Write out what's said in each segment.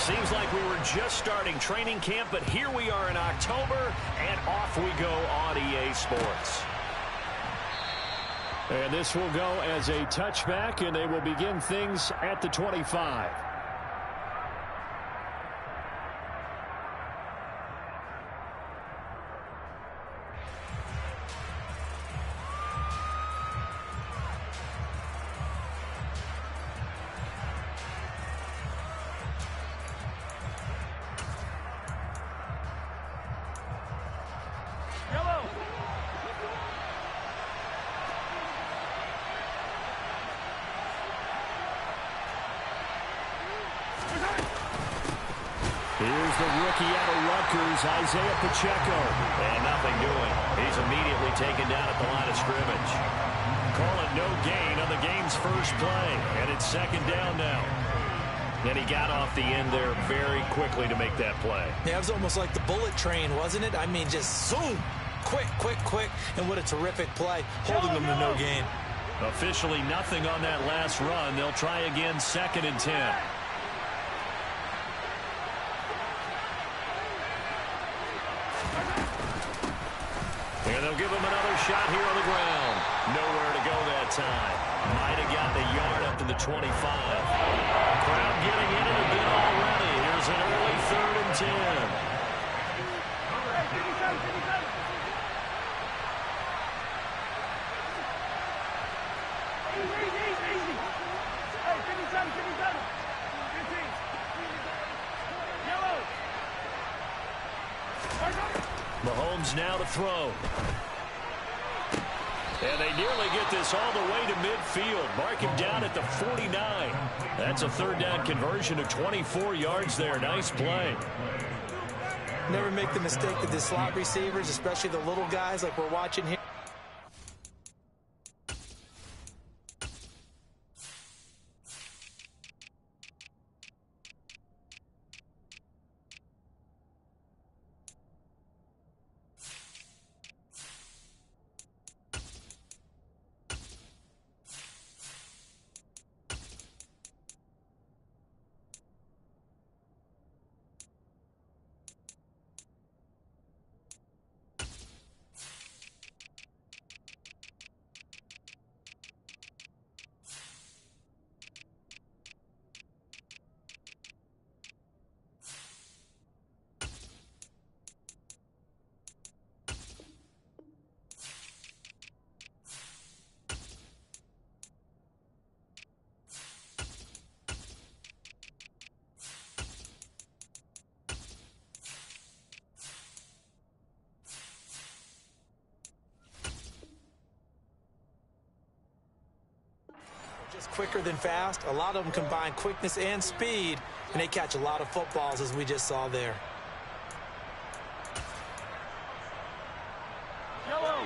Seems like we were just starting training camp, but here we are in October, and off we go on EA Sports. And this will go as a touchback, and they will begin things at the 25. Here's the rookie out of Rutgers, Isaiah Pacheco. And nothing doing. He's immediately taken down at the line of scrimmage. Call it no gain on the game's first play. And it's second down now. And he got off the end there very quickly to make that play. Yeah, it was almost like the bullet train, wasn't it? I mean, just zoom. Quick, quick, quick. And what a terrific play, holding them to no gain. Officially nothing on that last run. They'll try again, 2nd and 10. And they'll give him another shot here on the ground. Nowhere to go that time. Might have got the yard up to the 25. Crowd getting in it a bit already. Here's an early 3rd and 10. Mahomes now to throw. And they nearly get this all the way to midfield. Mark him down at the 49. That's a 3rd down conversion of 24 yards there. Nice play. Never make the mistake that the slot receivers, especially the little guys like we're watching here. Just quicker than fast. A lot of them combine quickness and speed, and they catch a lot of footballs, as we just saw there. Yellow.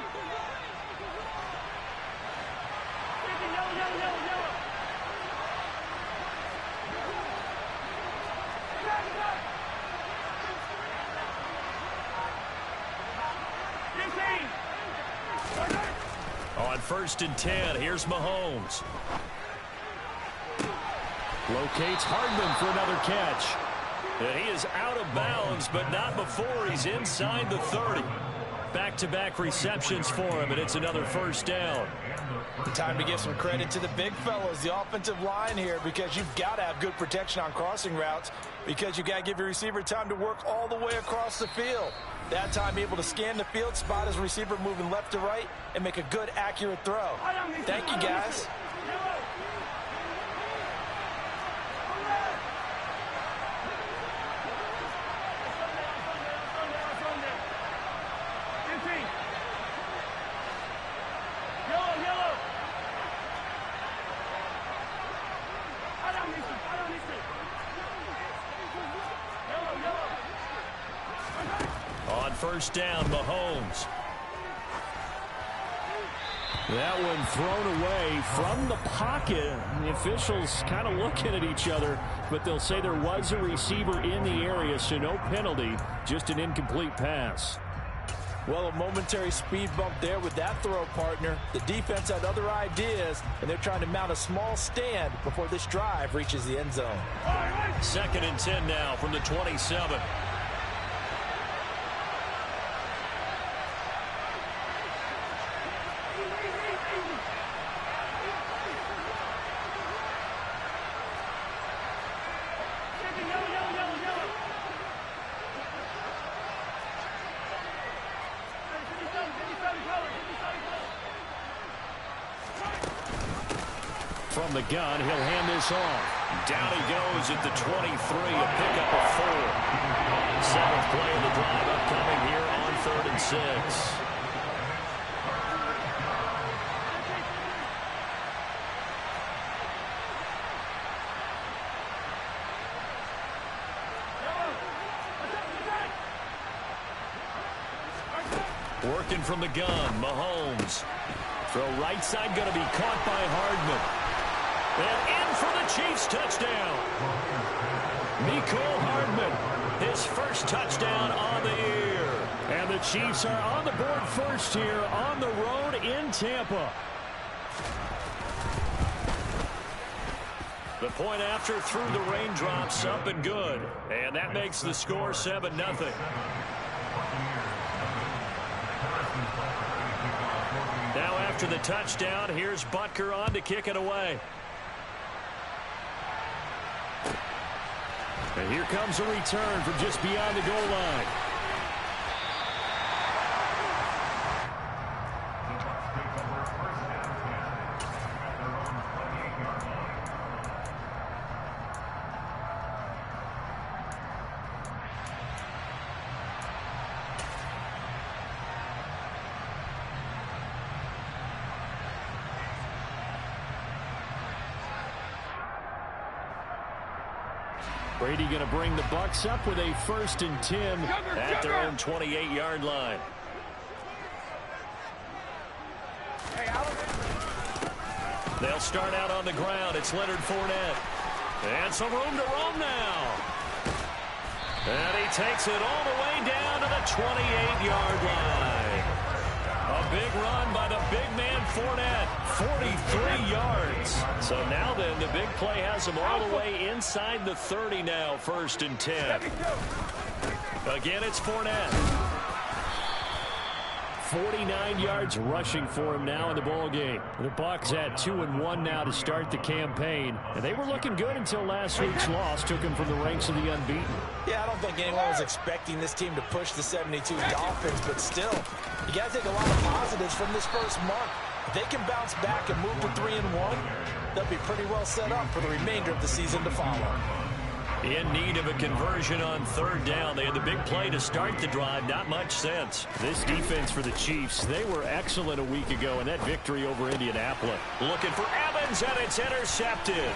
On 1st and 10, here's Mahomes. Locates Hardman for another catch. And he is out of bounds, but not before he's inside the 30. Back-to-back receptions for him, and it's another 1st down. Time to give some credit to the big fellows, the offensive line here, because you've got to have good protection on crossing routes, because you've got to give your receiver time to work all the way across the field. That time able to scan the field, spot his receiver moving left to right, and make a good, accurate throw. Thank you, guys. On 1st down, Mahomes. That one thrown away from the pocket. The officials kind of looking at each other, but they'll say there was a receiver in the area, so no penalty, just an incomplete pass. Well, a momentary speed bump there with that throw, partner. The defense had other ideas, and they're trying to mount a small stand before this drive reaches the end zone. 2nd and 10 now from the 27. From the gun, he'll hand this off. Down he goes at the 23, a pickup of 4. 7th play of the drive upcoming here on 3rd and 6. Working from the gun, Mahomes. Throw right side, going to be caught by Hardman. And in for the Chiefs touchdown. Mecole Hardman, his first touchdown on the year. And the Chiefs are on the board first here on the road in Tampa. The point after through the raindrops, up and good. And that makes the score 7-0. Now after the touchdown, here's Butker on to kick it away. And here comes a return from just beyond the goal line. Brady going to bring the Bucs up with a 1st and 10 at their own 28-yard line. They'll start out on the ground. It's Leonard Fournette. And some room to roam now. And he takes it all the way down to the 28-yard line. A big run by the big man Fournette. 43 yards. So now then, the big play has him all the way inside the 30 now. 1st and 10. Again, it's Fournette. 49 yards rushing for him now in the ball game. The Bucs at 2-1 now to start the campaign, and they were looking good until last week's loss took them from the ranks of the unbeaten. Yeah, I don't think anyone was expecting this team to push the 72 Dolphins, but still, you got to take a lot of positives from this first month. If they can bounce back and move to 3-1, they'll be pretty well set up for the remainder of the season to follow. In need of a conversion on 3rd down. They had the big play to start the drive. Not much sense. This defense for the Chiefs, they were excellent a week ago in that victory over Indianapolis. Looking for Evans, and it's intercepted.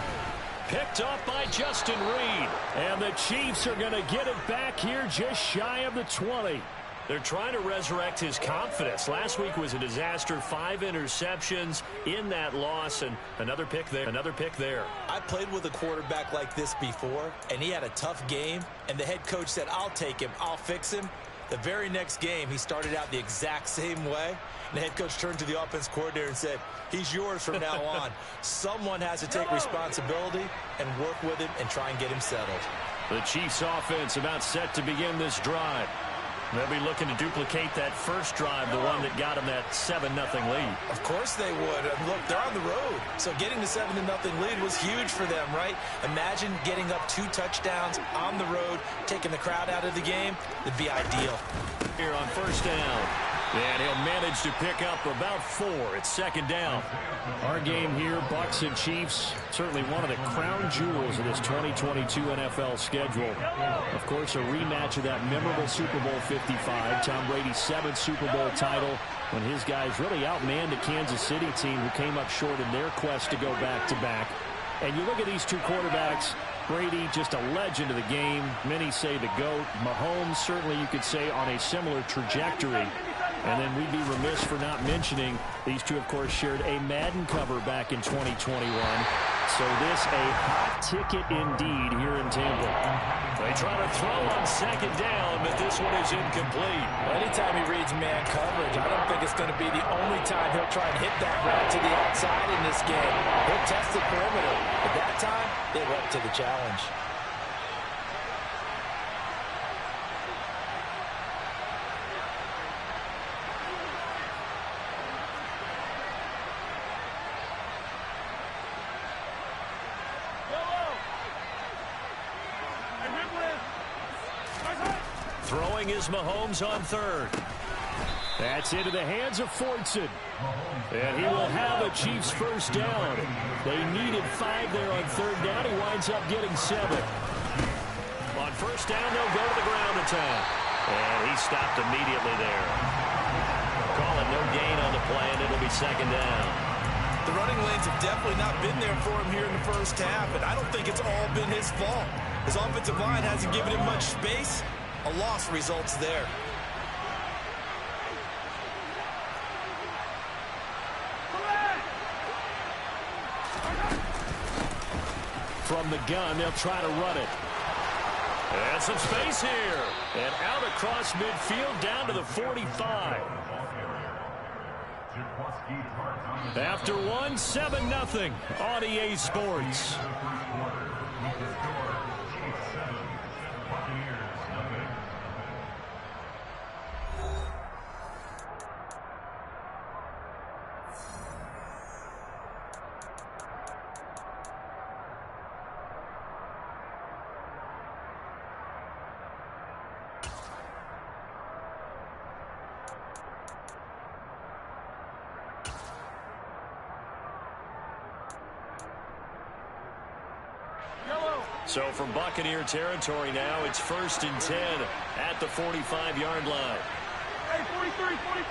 Picked off by Justin Reed. And the Chiefs are going to get it back here just shy of the 20. They're trying to resurrect his confidence. Last week was a disaster. 5 interceptions in that loss, and another pick there. I played with a quarterback like this before, and he had a tough game, and the head coach said, I'll take him, I'll fix him. The very next game, he started out the exact same way, and the head coach turned to the offense coordinator and said, he's yours from now on. Someone has to take responsibility and work with him and try and get him settled. The Chiefs offense about set to begin this drive. They'll be looking to duplicate that first drive, the one that got them that 7-0 lead. Of course they would. Look, they're on the road. So getting the 7-0 lead was huge for them, right? Imagine getting up 2 touchdowns on the road, taking the crowd out of the game. It'd be ideal. Here on 1st down. And he'll manage to pick up about 4. It's 2nd down. Our game here, Bucs and Chiefs, certainly one of the crown jewels of this 2022 NFL schedule. Of course, a rematch of that memorable Super Bowl 55, Tom Brady's 7th Super Bowl title, when his guys really outmanned the Kansas City team who came up short in their quest to go back-to-back. And you look at these two quarterbacks, Brady, just a legend of the game. Many say the GOAT. Mahomes, certainly you could say, on a similar trajectory. And then we'd be remiss for not mentioning these two, of course, shared a Madden cover back in 2021. So this a hot ticket indeed here in Tampa. They try to throw on second down, but this one is incomplete. Well, anytime he reads man coverage, I don't think it's going to be the only time he'll try and hit that route to the outside in this game. He'll test the perimeter. But that time, they went to the challenge. Throwing is Mahomes on third. That's into the hands of Fortson. And he will have a Chiefs first down. They needed 5 there on third down. He winds up getting 7. On first down, they'll go to the ground attack. And he stopped immediately there. Calling no gain on the play, and it'll be second down. The running lanes have definitely not been there for him here in the first half, and I don't think it's all been his fault. His offensive line hasn't given him much space. A loss results there. From the gun, they'll try to run it. And some space here. And out across midfield down to the 45. After 1, 7-0 on EA Sports. So from Buccaneer territory now, it's 1st and 10 at the 45-yard line. Hey, 43, 15,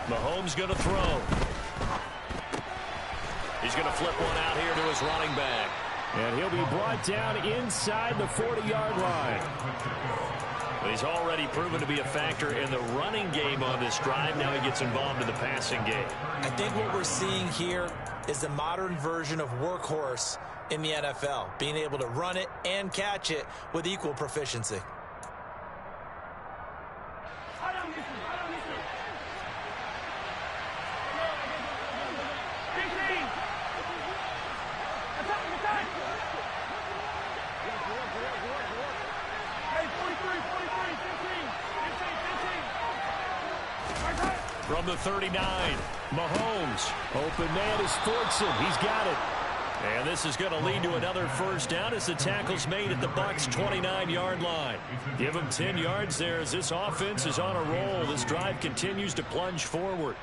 15. Mahomes going to throw. He's going to flip one out here to his running back. And he'll be brought down inside the 40-yard line. He's already proven to be a factor in the running game on this drive. Now he gets involved in the passing game. I think what we're seeing here is the modern version of workhorse in the NFL, being able to run it and catch it with equal proficiency. From the 39, Mahomes. Open man is Fortson. He's got it. And this is going to lead to another first down as the tackle's made at the Bucs' 29-yard line. Give him 10 yards there as this offense is on a roll. This drive continues to plunge forward.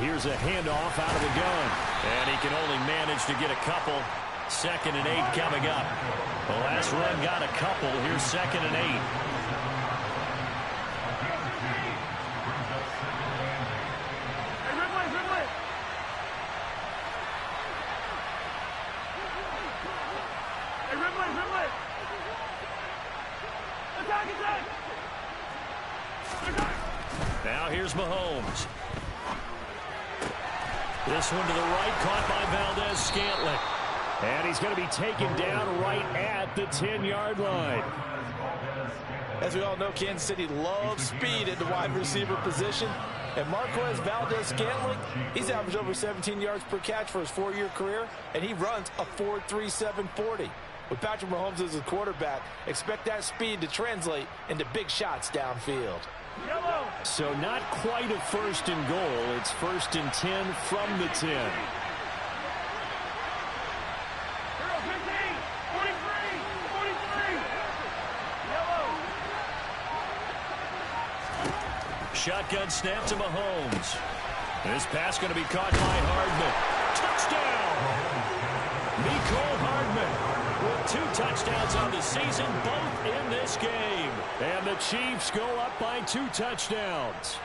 Here's a handoff out of the gun. And he can only manage to get a couple. 2nd and 8 coming up. The last run got a couple. Here's 2nd and 8. Now here's Mahomes. This one to the right, caught by Valdez-Scantling. And he's going to be taken down right at the 10-yard line. As we all know, Kansas City loves speed at the wide receiver position. And Marquez Valdez-Scantling, he's averaged over 17 yards per catch for his 4-year career, and he runs a 4.37 40. With Patrick Mahomes as his quarterback, expect that speed to translate into big shots downfield. So not quite a 1st and goal. It's 1st and 10 from the 10. Shotgun snap to Mahomes. This pass going to be caught by Hardman. Touchdown! Mecole Hardman with 2 touchdowns on the season, both in this game. And the Chiefs go up by 2 touchdowns.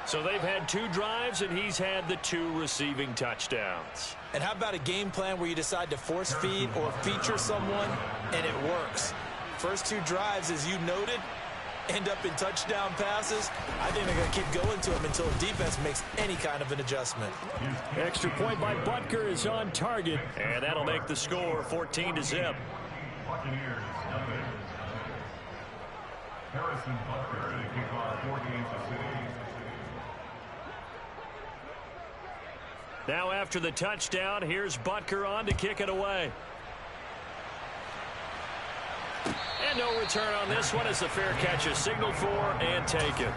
So they've had 2 drives, and he's had the 2 receiving touchdowns. And how about a game plan where you decide to force feed or feature someone, and it works? First 2 drives, as you noted, end up in touchdown passes. I think they're going to keep going to him until the defense makes any kind of an adjustment. Extra point by Butker is on target, and that'll make the score 14-0. Harrison Butker to kick off 14-0. Now after the touchdown, here's Butker on to kick it away. And no return on this one as the fair catch is signaled for and taken.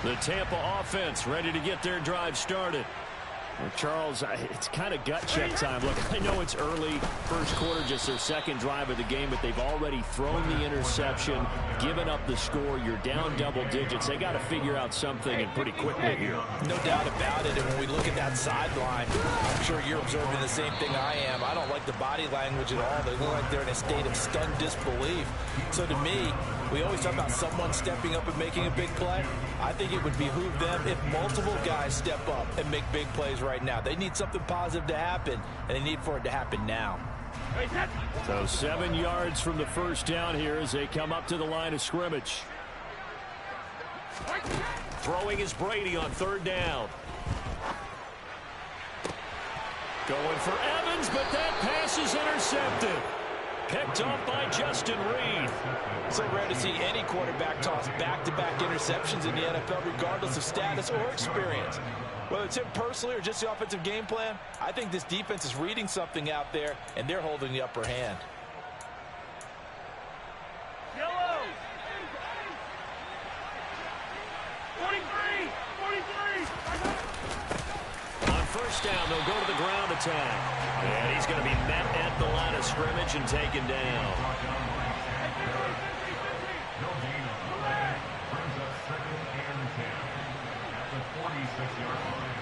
The Tampa offense ready to get their drive started. Well, Charles, it's kind of gut check time. Look, I know it's early, first quarter, just their second drive of the game, but they've already thrown the interception, given up the score. You're down double digits. They got to figure out something, and pretty quickly here. No doubt about it. And when we look at that sideline, I'm sure you're observing the same thing I am. I don't like the body language at all. They look like they're in a state of stunned disbelief. So to me, we always talk about someone stepping up and making a big play. I think it would behoove them if multiple guys step up and make big plays right now. They need something positive to happen, and they need for it to happen now. So 7 yards from the first down here as they come up to the line of scrimmage. Throwing is Brady on 3rd down. Going for Evans, but that pass is intercepted. Picked off by Justin Reed. So rare to see any quarterback toss back-to-back interceptions in the NFL, regardless of status or experience. Whether it's him personally or just the offensive game plan, I think this defense is reading something out there, and they're holding the upper hand. Yellow. 43. 43. On first down, they'll go to the ground attack. And he's going to be met at the line of scrimmage and taken down. No gain on the play. Brings up 2nd and 10 at the 46-yard line.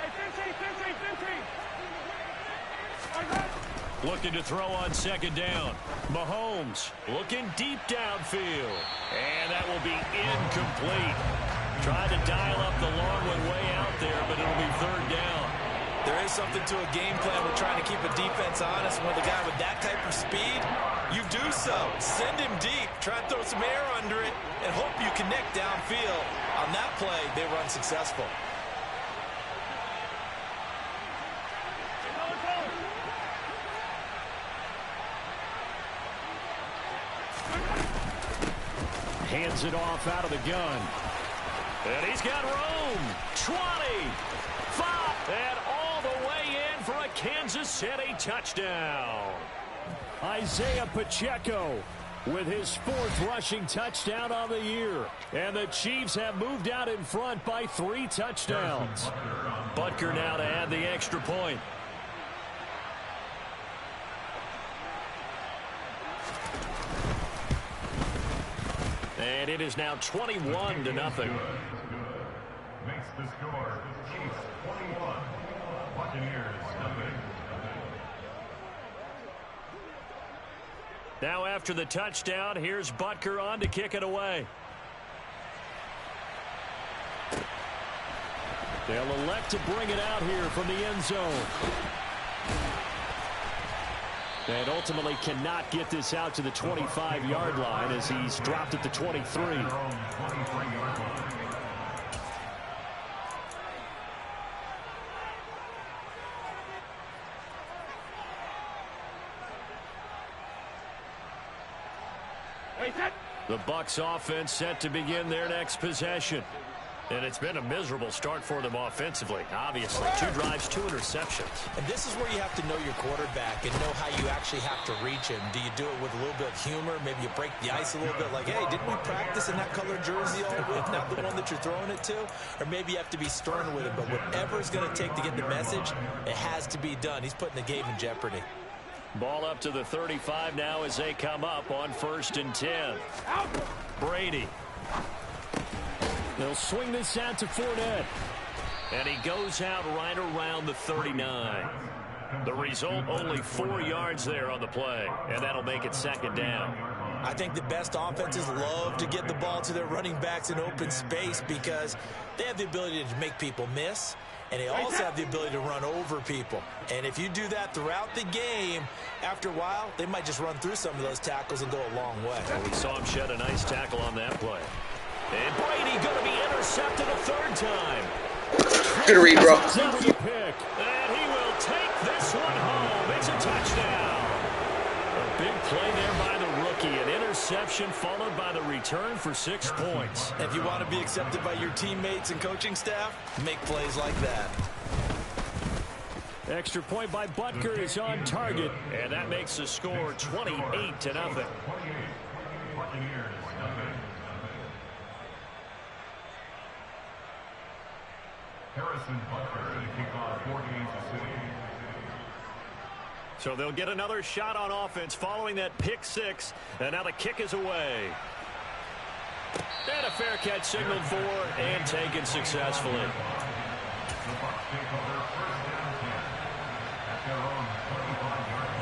Hey, 15. Looking to throw on 2nd down. Mahomes looking deep downfield. And that will be incomplete. Trying to dial up the long one way out there, but it'll be 3rd down. There is something to a game plan with trying to keep a defense honest. When the guy with that type of speed, you do so. Send him deep. Try and throw some air under it and hope you connect downfield. On that play, they were unsuccessful. Hands it off out of the gun. And he's got room. 20, 5, and all the way in for a Kansas City touchdown. Isaiah Pacheco with his 4th rushing touchdown on the year. And the Chiefs have moved out in front by 3 touchdowns. Butker now to add the extra point. And it is now 21-0. Makes the score Chiefs 21, Buccaneers nothing. Now after the touchdown, here's Butker on to kick it away. They'll elect to bring it out here from the end zone. And ultimately cannot get this out to the 25-yard line as he's dropped at the 23. The Bucs offense set to begin their next possession. And it's been a miserable start for them offensively, obviously. 2 drives, 2 interceptions. And this is where you have to know your quarterback and know how you actually have to reach him. Do you do it with a little bit of humor? Maybe you break the ice a little bit like, hey, didn't we practice in that color jersey all week? Not the one that you're throwing it to? Or maybe you have to be stern with him. But whatever it's going to take to get the message, it has to be done. He's putting the game in jeopardy. Ball up to the 35 now as they come up on 1st and 10. Brady. They'll swing this out to Fournette. And he goes out right around the 39. The result, only 4 yards there on the play. And that'll make it 2nd down. I think the best offenses love to get the ball to their running backs in open space because they have the ability to make people miss. And they also have the ability to run over people. And if you do that throughout the game, after a while, they might just run through some of those tackles and go a long way. And we saw him shed a nice tackle on that play. And Brady going to be intercepted a 3rd time. Good read, bro. And he will take this one home. It's a touchdown. A big play there by the rookie. An interception followed by the return for 6 points. If you want to be accepted by your teammates and coaching staff, make plays like that. Extra point by Butker is on target. And that makes the score 28-0. Harrison Butker to kick off 4 games to City. So they'll get another shot on offense following that pick 6. And now the kick is away. And a fair catch signaled for and taken successfully. The Bucs take over 1st and 10 at their own 25-yard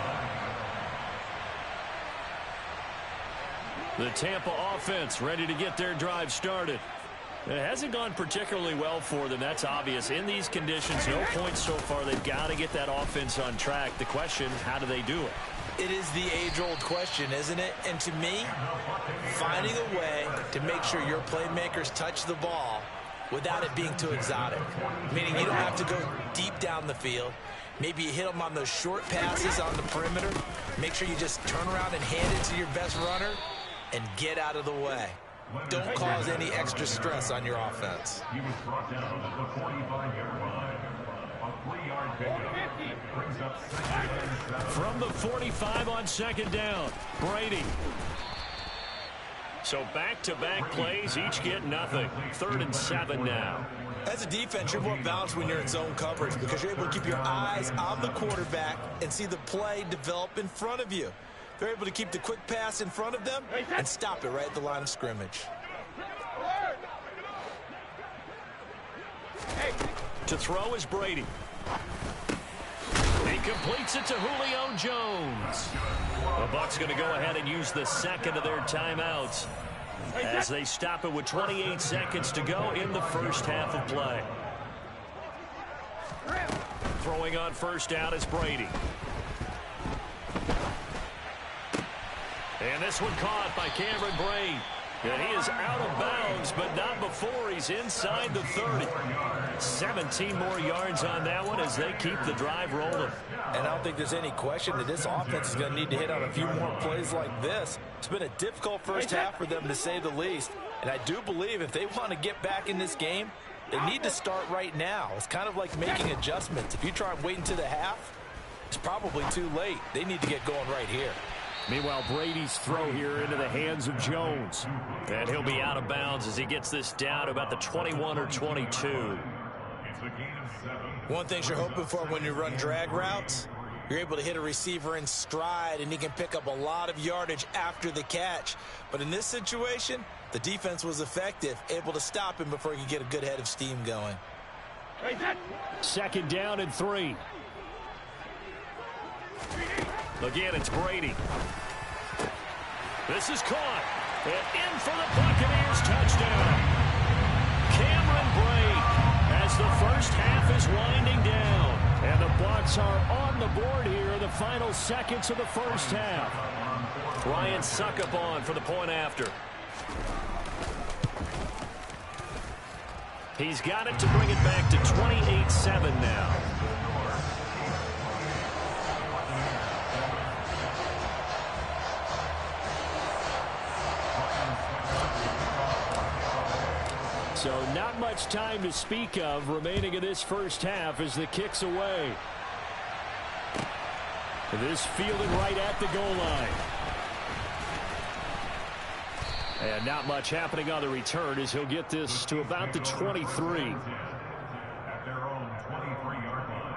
line. The Tampa offense ready to get their drive started. It hasn't gone particularly well for them. That's obvious. In these conditions, no points so far. They've got to get that offense on track. The question, how do they do it? It is the age-old question, isn't it? And to me, finding a way to make sure your playmakers touch the ball without it being too exotic. Meaning you don't have to go deep down the field. Maybe you hit them on those short passes on the perimeter. Make sure you just turn around and hand it to your best runner and get out of the way. Don't cause any extra stress on your offense. He was brought down at the 45-yard line. A 3-yard pickup brings up 2nd and 7. From the 45 on 2nd down, Brady. So back-to-back plays, each get nothing. 3rd and 7 now. As a defense, you're more balanced when you're in zone coverage because you're able to keep your eyes on the quarterback and see the play develop in front of you. They're able to keep the quick pass in front of them and stop it right at the line of scrimmage. To throw is Brady. He completes it to Julio Jones. The Bucs going to go ahead and use the 2nd of their timeouts as they stop it with 28 seconds to go in the 1st half of play. Throwing on 1st down is Brady. And this one caught by Cameron Brate. And he is out of bounds, but not before he's inside the 30. 17 more yards on that one as they keep the drive rolling. And I don't think there's any question that this offense is going to need to hit on a few more plays like this. It's been a difficult 1st half for them, to say the least. And I do believe if they want to get back in this game, they need to start right now. It's kind of like making adjustments. If you try and wait until the half, it's probably too late. They need to get going right here. Meanwhile, Brady's throw here into the hands of Jones. And he'll be out of bounds as he gets this down to about the 21 or 22. It's a gain of 7. One thing you're hoping for when you run drag routes, you're able to hit a receiver in stride, and he can pick up a lot of yardage after the catch. But in this situation, the defense was effective, able to stop him before he could get a good head of steam going. 2nd down and 3. Again, it's Brady. This is caught. And in for the Buccaneers touchdown. Cameron Brate as the 1st half is winding down. And the Bucs are on the board here in the final seconds of the 1st half. Ryan Succop for the point after. He's got it to bring it back to 28-7 now. So not much time to speak of remaining in this first half as the kick's away. This fielded right at the goal line. And not much happening on the return as he'll get this to about the 23. At their own 23-yard line.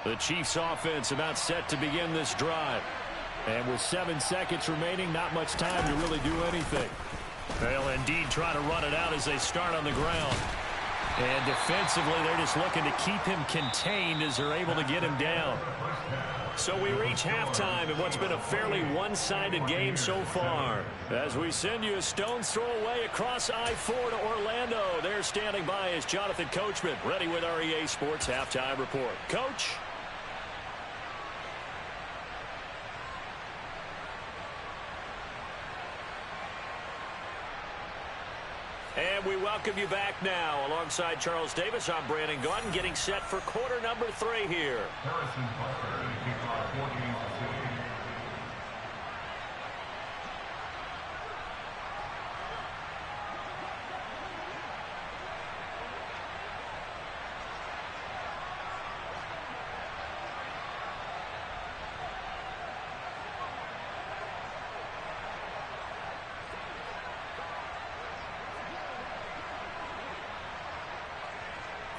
The Chiefs offense about set to begin this drive. And with 7 seconds remaining, not much time to really do anything. They'll indeed try to run it out as they start on the ground. And defensively, they're just looking to keep him contained as they're able to get him down. So we reach halftime in what's been a fairly one-sided game so far. As we send you a stone's throw away across I-4 to Orlando. There standing by is Jonathan Coachman, ready with our EA Sports Halftime Report. Coach? And we welcome you back now. Alongside Charles Davis, I'm Brandon Gaudin, getting set for quarter number 3 here. Harrison Butler, kickoff 14-2.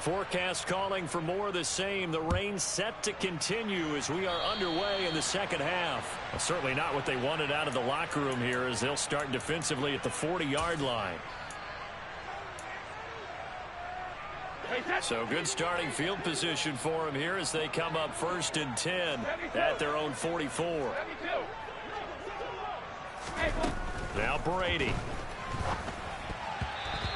Forecast calling for more of the same. The rain set to continue as we are underway in the second half. Well, certainly not what they wanted out of the locker room here as they'll start defensively at the 40-yard line. So good starting field position for them here as they come up 1st and 10 at their own 44. Now Brady.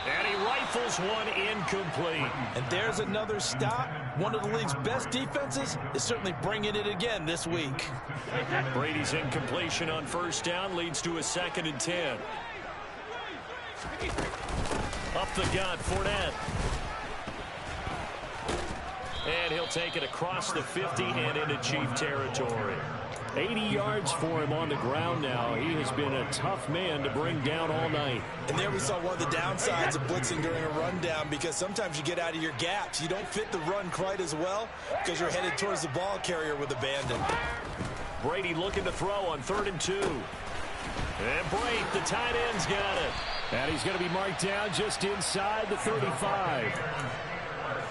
And he rifles one incomplete. And there's another stop. One of the league's best defenses is certainly bringing it again this week. Brady's incompletion on 1st down leads to a 2nd and 10. Up the gut, Fournette. And he'll take it across the 50 and into Chief territory. 80 yards for him on the ground now. He has been a tough man to bring down all night. And there we saw one of the downsides of blitzing during a rundown, because sometimes you get out of your gaps. You don't fit the run quite as well because you're headed towards the ball carrier with abandon. Brady looking to throw on 3rd and 2. And Brady, the tight end's got it. And he's going to be marked down just inside the 35.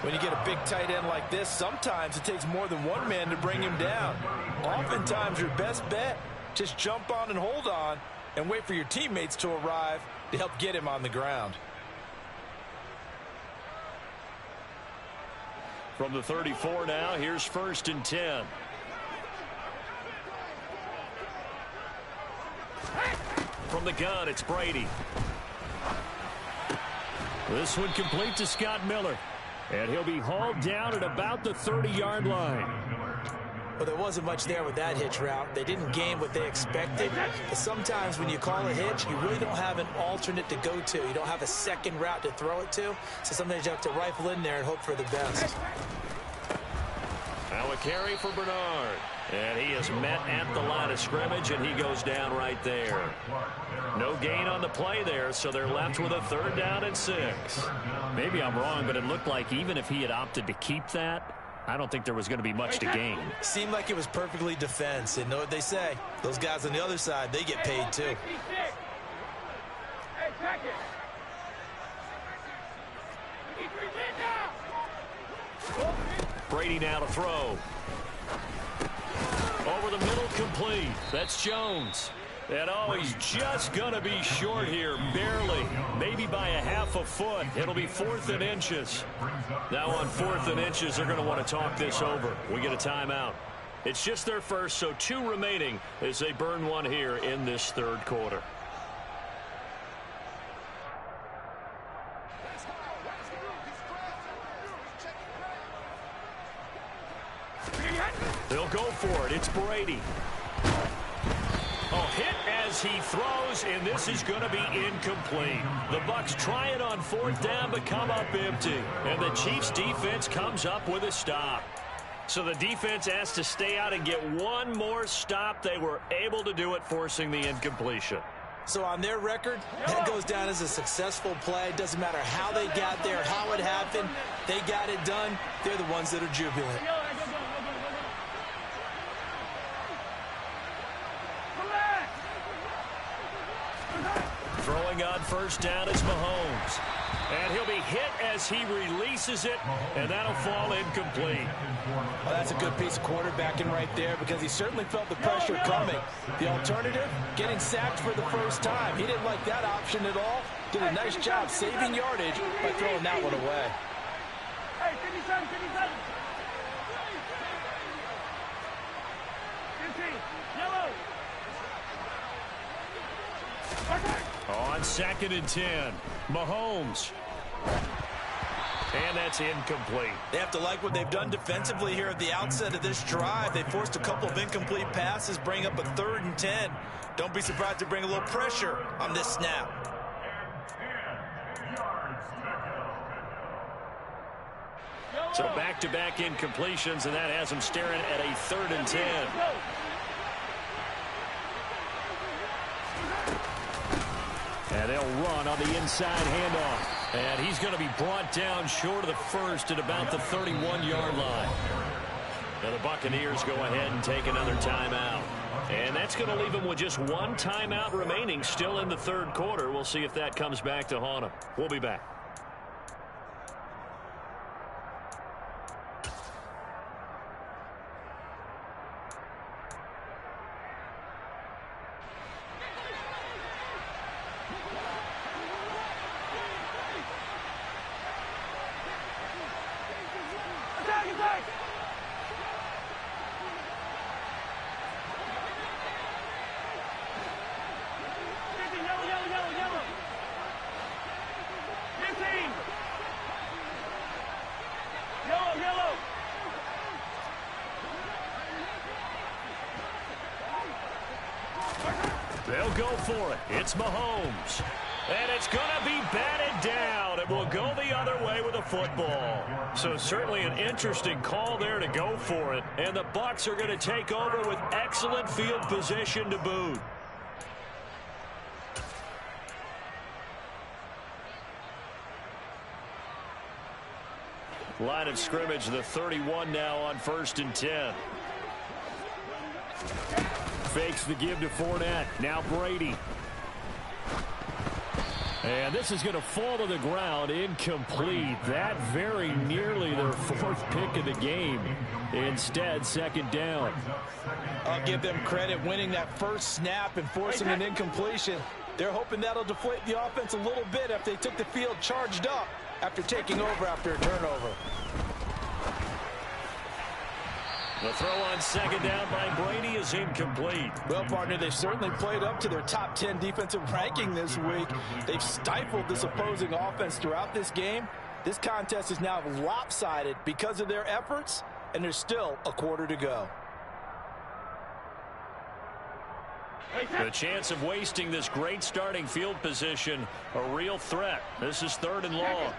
When you get a big tight end like this, sometimes it takes more than one man to bring him down. Oftentimes, your best bet, just jump on and hold on and wait for your teammates to arrive to help get him on the ground. From the 34 now, here's 1st and 10. From the gun, it's Brady. This one complete to Scott Miller. And he'll be hauled down at about the 30-yard line. Well, there wasn't much there with that hitch route. They didn't gain what they expected. But sometimes when you call a hitch, you really don't have an alternate to go to. You don't have a second route to throw it to. So sometimes you have to rifle in there and hope for the best. Now a carry for Bernard. And he is met at the line of scrimmage, and he goes down right there. No gain on the play there, so they're left with a 3rd down and 6. Maybe I'm wrong, but it looked like even if he had opted to keep that, I don't think there was going to be much to gain. Seemed like it was perfectly defense. And know what they say? Those guys on the other side, they get paid too. Brady now to throw. Over the middle, complete. That's Jones. And oh, he's just going to be short here, barely. Maybe by a half a foot. It'll be 4th and inches. Now on 4th and inches, they're going to want to talk this over. We get a timeout. It's just their first, so 2 remaining as they burn one here in this 3rd quarter. They'll go for it. It's Brady. Oh, hit as he throws, and this is going to be incomplete. The Bucs try it on 4th down, but come up empty. And the Chiefs defense comes up with a stop. So the defense has to stay out and get one more stop. They were able to do it, forcing the incompletion. So on their record, that goes down as a successful play. Doesn't matter how they got there, how it happened. They got it done. They're the ones that are jubilant. Throwing on 1st down is Mahomes. And he'll be hit as he releases it, and that'll fall incomplete. Well, that's a good piece of quarterbacking right there because he certainly felt the pressure coming. The alternative, getting sacked for the first time. He didn't like that option at all. Did a nice job saving yardage by throwing that one away. Hey, 57, 57. 15, yellow. On 2nd and 10, Mahomes. And that's incomplete. They have to like what they've done defensively here at the outset of this drive. They forced a couple of incomplete passes, bring up a 3rd and 10. Don't be surprised to bring a little pressure on this snap. So back-to-back incompletions, and that has them staring at a 3rd and 10. And they'll run on the inside handoff. And he's going to be brought down short of the first at about the 31-yard line. Now the Buccaneers go ahead and take another timeout. And that's going to leave them with just one timeout remaining still in the 3rd quarter. We'll see if that comes back to haunt them. We'll be back. They'll go for it. It's Mahomes. And it's going to be batted down. It will go the other way with a football. So certainly an interesting call there to go for it. And the Bucs are going to take over with excellent field position to boot. Line of scrimmage, the 31 now on 1st and 10. Fakes the give to Fournette. Now Brady. And this is going to fall to the ground. Incomplete. That very nearly their 4th pick of the game. Instead, 2nd down. I'll give them credit winning that first snap and forcing an incompletion. They're hoping that'll deflate the offense a little bit after they took the field charged up after taking over after a turnover. The throw on 2nd down by Brady is incomplete. Well, partner, they've certainly played up to their top 10 defensive ranking this week. They've stifled this opposing offense throughout this game. This contest is now lopsided because of their efforts, and there's still a quarter to go. The chance of wasting this great starting field position, a real threat. This is 3rd and long.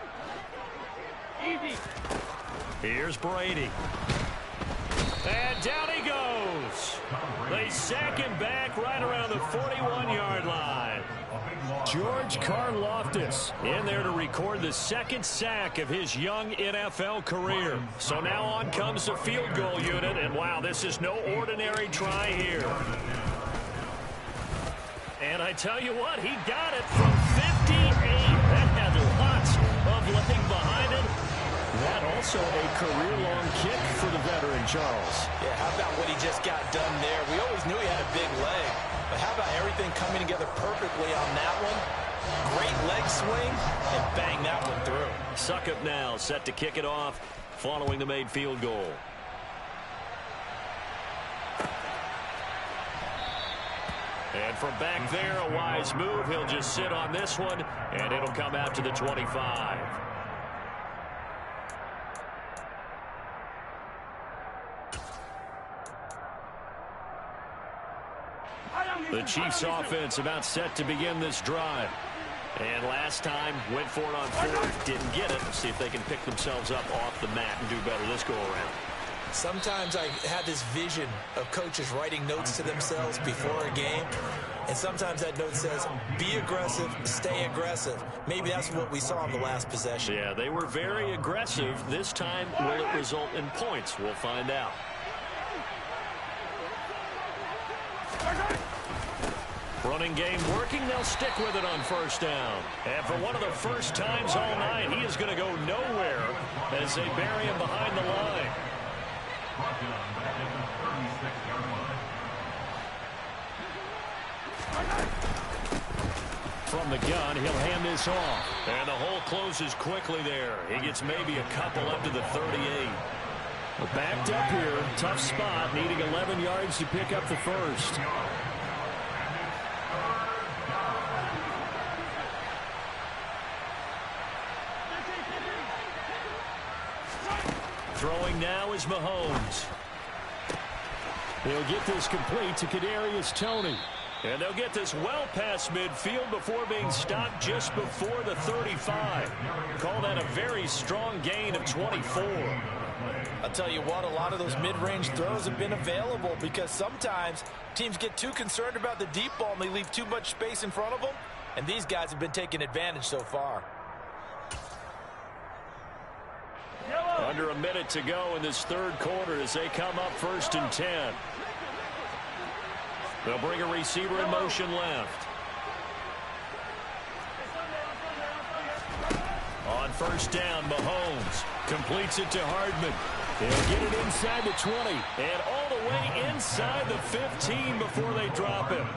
Easy. Here's Brady. And down he goes. They sack him back right around the 41-yard line. George Karlaftis in there to record the 2nd sack of his young NFL career. So now on comes the field goal unit, and wow, this is no ordinary try here. And I tell you what, he got it from 58. That had lots of leg behind it. That also a career-long kick for the veteran, Charles. Yeah, how about what he just got done there? We always knew he had a big leg, but how about everything coming together perfectly on that one? Great leg swing, and bang that one through. Succop now set to kick it off following the made field goal. And from back there, a wise move. He'll just sit on this one, and it'll come out to the 25. The Chiefs offense about set to begin this drive. And last time, went for it on fourth, didn't get it. See if they can pick themselves up off the mat and do better this go-around. Sometimes I have this vision of coaches writing notes to themselves before a game, and sometimes that note says, be aggressive, stay aggressive. Maybe that's what we saw in the last possession. Yeah, they were very aggressive. This time, will it result in points? We'll find out. Running game working. They'll stick with it on first down. And for one of the first times all night, he is going to go nowhere as they bury him behind the line. From the gun, he'll hand this off. And the hole closes quickly there. He gets maybe a couple up to the 38. Backed up here. Tough spot. Needing 11 yards to pick up the first. Throwing now is Mahomes. He'll get this complete to Kadarius Toney. And they'll get this well past midfield before being stopped just before the 35. Call that a very strong gain of 24. I'll tell you what, a lot of those mid-range throws have been available because sometimes teams get too concerned about the deep ball and they leave too much space in front of them. And these guys have been taking advantage so far. Under a minute to go in this third quarter as they come up 1st and 10. They'll bring a receiver in motion left. On first down, Mahomes completes it to Hardman. He'll get it inside the 20 and all the way inside the 15 before they drop him.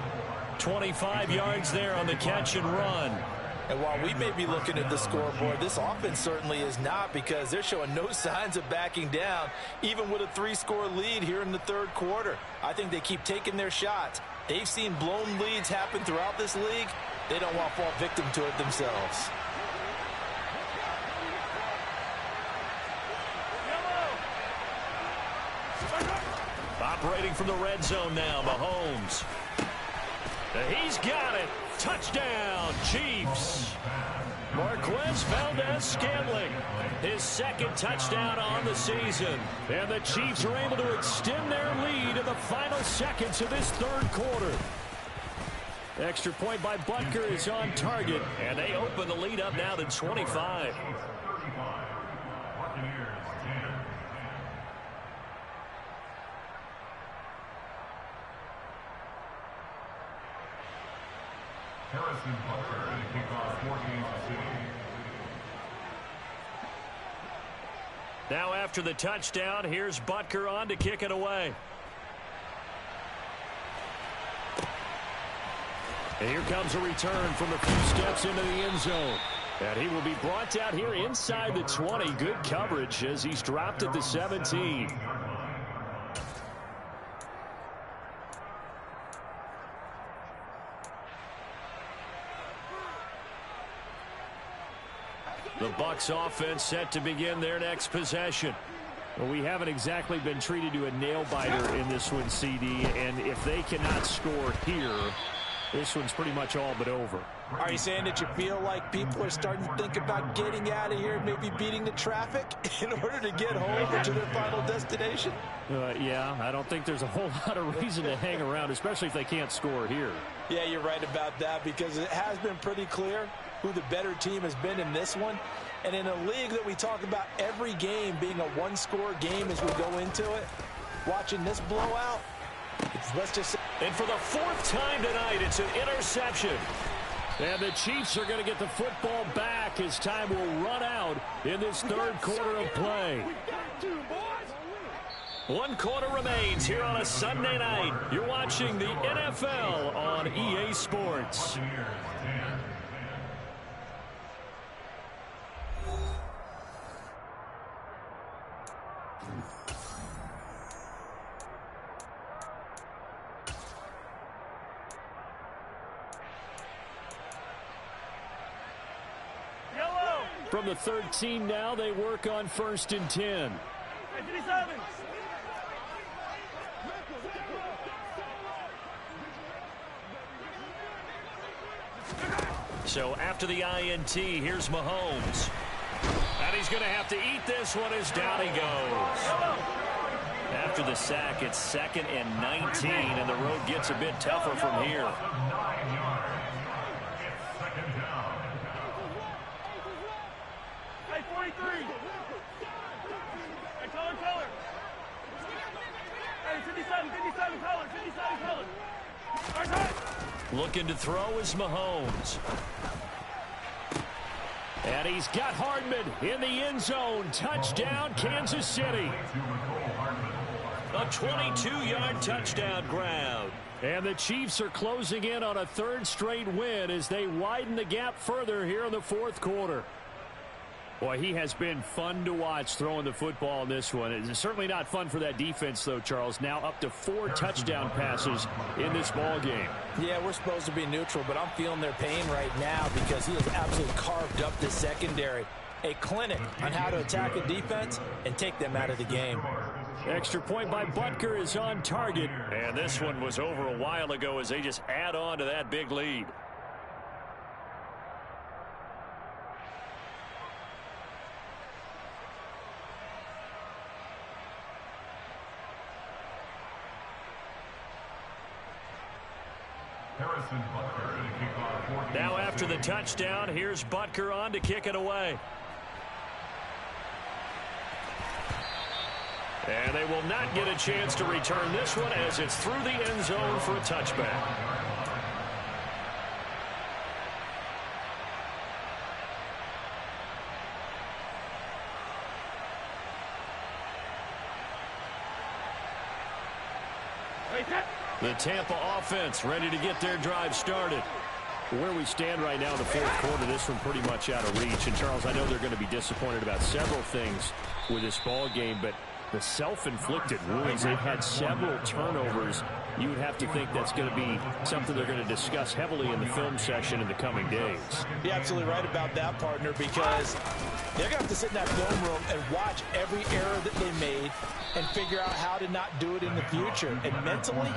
25 yards there on the catch and run. And while we may be looking at the scoreboard, this offense certainly is not, because they're showing no signs of backing down, even with a 3-score lead here in the third quarter. I think they keep taking their shots. They've seen blown leads happen throughout this league. They don't want to fall victim to it themselves. Operating from the red zone now, Mahomes. He's got it. Touchdown, Chiefs. Marquez Valdez-Scantling, his second touchdown on the season. And the Chiefs are able to extend their lead in the final seconds of this third quarter. Extra point by Butker is on target, and they open the lead up now to 25. Harrison Butker to kick off 14 Now after the touchdown, here's Butker on to kick it away. And here comes a return from a few steps into the end zone. And he will be brought down here inside the 20. Good coverage as he's dropped at the 17. The Bucs offense set to begin their next possession. Well, we haven't exactly been treated to a nail-biter in this one, CD, and if they cannot score here, this one's pretty much all but over. Are you saying that you feel like people are starting to think about getting out of here, maybe beating the traffic in order to get home or to their final destination? Yeah, I don't think there's a whole lot of reason to hang around, especially if they can't score here. Yeah, you're right about that, because it has been pretty clear who the better team has been in this one. And in a league that we talk about every game being a one-score game as we go into it, watching this blowout, let's just say. And for the fourth time tonight, it's an interception. And the Chiefs are going to get the football back as time will run out in this third quarter of play. One quarter remains here on a Sunday night. You're watching the NFL on EA Sports. From the 13 now, they work on 1st and 10. So after the INT, here's Mahomes. And he's going to have to eat this one as down he goes. After the sack, it's 2nd and 19, and the road gets a bit tougher from here. Hey, 43. Hey, color. Hey, 57, color. Looking to throw is Mahomes. And he's got Hardman in the end zone. Touchdown, Kansas City. A 22-yard touchdown grab. And the Chiefs are closing in on a 3rd straight win as they widen the gap further here in the 4th quarter. Boy, he has been fun to watch throwing the football in this one. It's certainly not fun for that defense, though, Charles. Now up to 4 touchdown passes in this ball game. Yeah, we're supposed to be neutral, but I'm feeling their pain right now because he has absolutely carved up the secondary. A clinic on how to attack a defense and take them out of the game. Extra point by Butker is on target. And this one was over a while ago as they just add on to that big lead. Now after the touchdown, here's Butker on to kick it away. And they will not get a chance to return this one as it's through the end zone for a touchback. The Tampa offense ready to get their drive started. Where we stand right now in the 4th quarter, this one pretty much out of reach. And, Charles, I know they're going to be disappointed about several things with this ball game, but the self-inflicted wounds, they've had several turnovers. You would have to think that's going to be something they're going to discuss heavily in the film session in the coming days. You're absolutely right about that, partner, because they're going to have to sit in that film room and watch every error that they made and figure out how to not do it in the future. And mentally,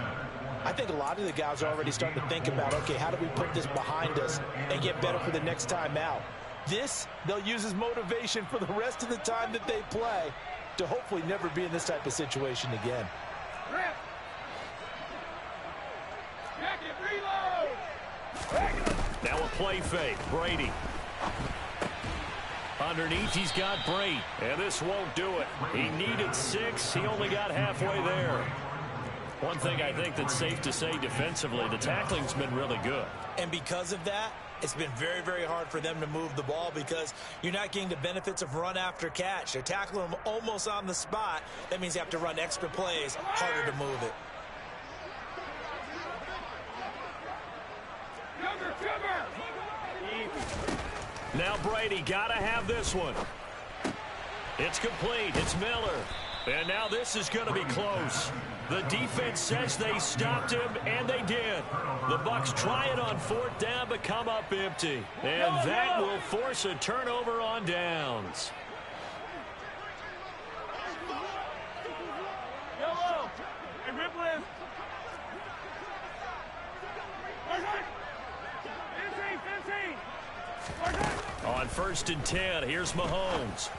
I think a lot of the guys are already starting to think about, okay, how do we put this behind us and get better for the next time out? This, they'll use as motivation for the rest of the time that they play to hopefully never be in this type of situation again. Now a play fake. Brady. Underneath, he's got Brady. And this won't do it. He needed 6. He only got halfway there. One thing I think that's safe to say defensively, the tackling's been really good. And because of that, it's been very, very hard for them to move the ball because you're not getting the benefits of run after catch. They're tackling them almost on the spot. That means you have to run extra plays, harder to move it. Now Brady got to have this one. It's complete. It's Miller. And now this is going to be close. The defense says they stopped him, and they did. The Bucs try it on 4th down, but come up empty. And that will force a turnover on downs. Yellow. Hey, Ripley. On 1st and 10, here's Mahomes.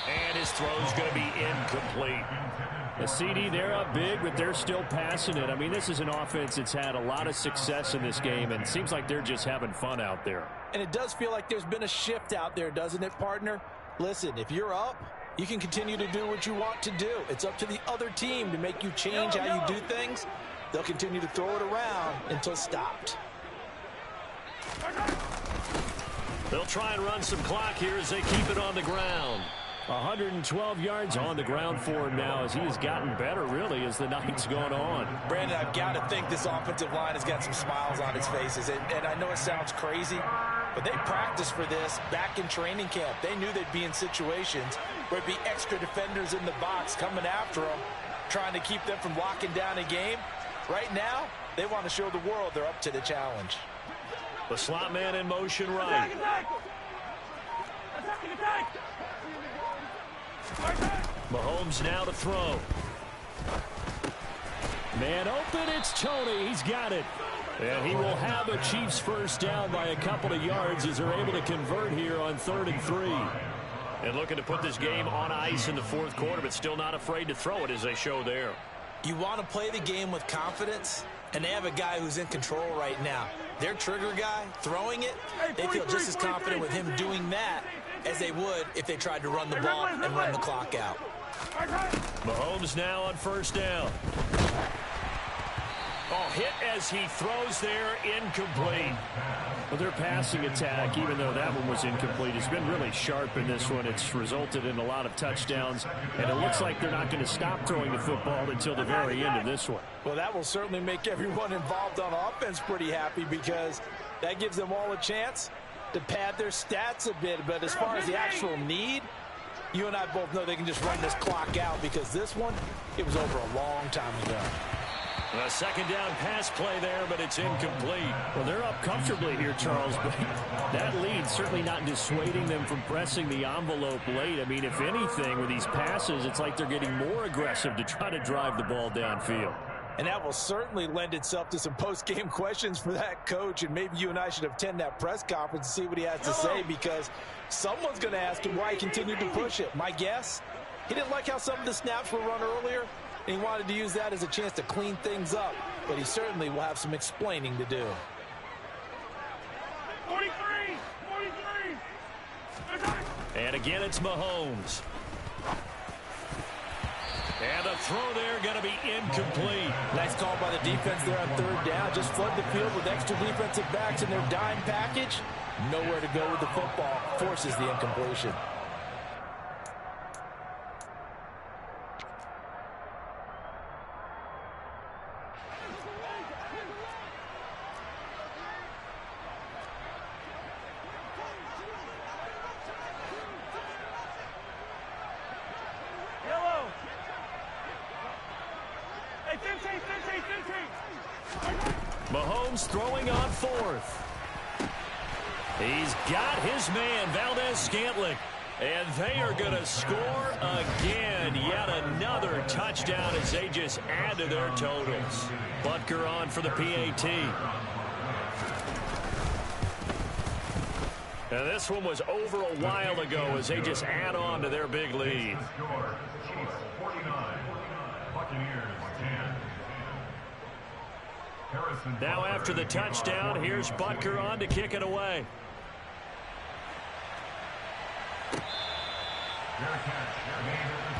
And his throw's going to be incomplete. The CD, they're up big, but they're still passing it. I mean, this is an offense that's had a lot of success in this game, and it seems like they're just having fun out there. And it does feel like there's been a shift out there, doesn't it, partner? Listen, if you're up, you can continue to do what you want to do. It's up to the other team to make you change how you do things. They'll continue to throw it around until stopped. They'll try and run some clock here as they keep it on the ground. 112 yards on the ground for him now as he has gotten better, really, as the night's gone on. Brandon, I've got to think this offensive line has got some smiles on its faces. And I know it sounds crazy, but they practiced for this back in training camp. They knew they'd be in situations where it'd be extra defenders in the box coming after them, trying to keep them from locking down a game. Right now, they want to show the world they're up to the challenge. The slot man in motion right. Attack. Mahomes now to throw. Man open, it's Tony. He's got it. And he will have a Chiefs first down by a couple of yards as they're able to convert here on 3rd and 3. And looking to put this game on ice in the 4th quarter, but still not afraid to throw it as they show there. You want to play the game with confidence, and they have a guy who's in control right now. Their trigger guy, throwing it, they feel just as confident with him doing that as they would if they tried to run the ball and run the clock out. Mahomes now on 1st down. Oh, hit as he throws there, incomplete. Well, their passing attack, even though that one was incomplete, has been really sharp in this one. It's resulted in a lot of touchdowns, and it looks like they're not going to stop throwing the football until the very end of this one. Well, that will certainly make everyone involved on offense pretty happy because that gives them all a chance to pad their stats a bit. But as far as the actual need, you and I both know they can just run this clock out because this one, it was over a long time ago. A 2nd down pass play there, but it's incomplete. Well, they're up comfortably here, Charles, but that lead certainly not dissuading them from pressing the envelope late. I mean, if anything, with these passes, it's like they're getting more aggressive to try to drive the ball downfield. And that will certainly lend itself to some post-game questions for that coach, and maybe you and I should attend that press conference and see what he has to say because someone's going to ask him why he continued to push it. My guess, he didn't like how some of the snaps were run earlier, and he wanted to use that as a chance to clean things up, but he certainly will have some explaining to do. 43! And again, it's Mahomes. And the throw there going to be incomplete. Nice call by the defense there on 3rd down. Just flood the field with extra defensive backs in their dime package. Nowhere to go with the football. Forces the incompletion. Mahomes throwing on 4th. He's got his man, Valdez-Scantling. And they are going to score again. Yet another touchdown as they just add to their totals. Butker on for the PAT. And this one was over a while ago as they just add on to their big lead. Chiefs 49, Buccaneers 10. Now after the touchdown, here's Butker on to kick it away. Their catch, their game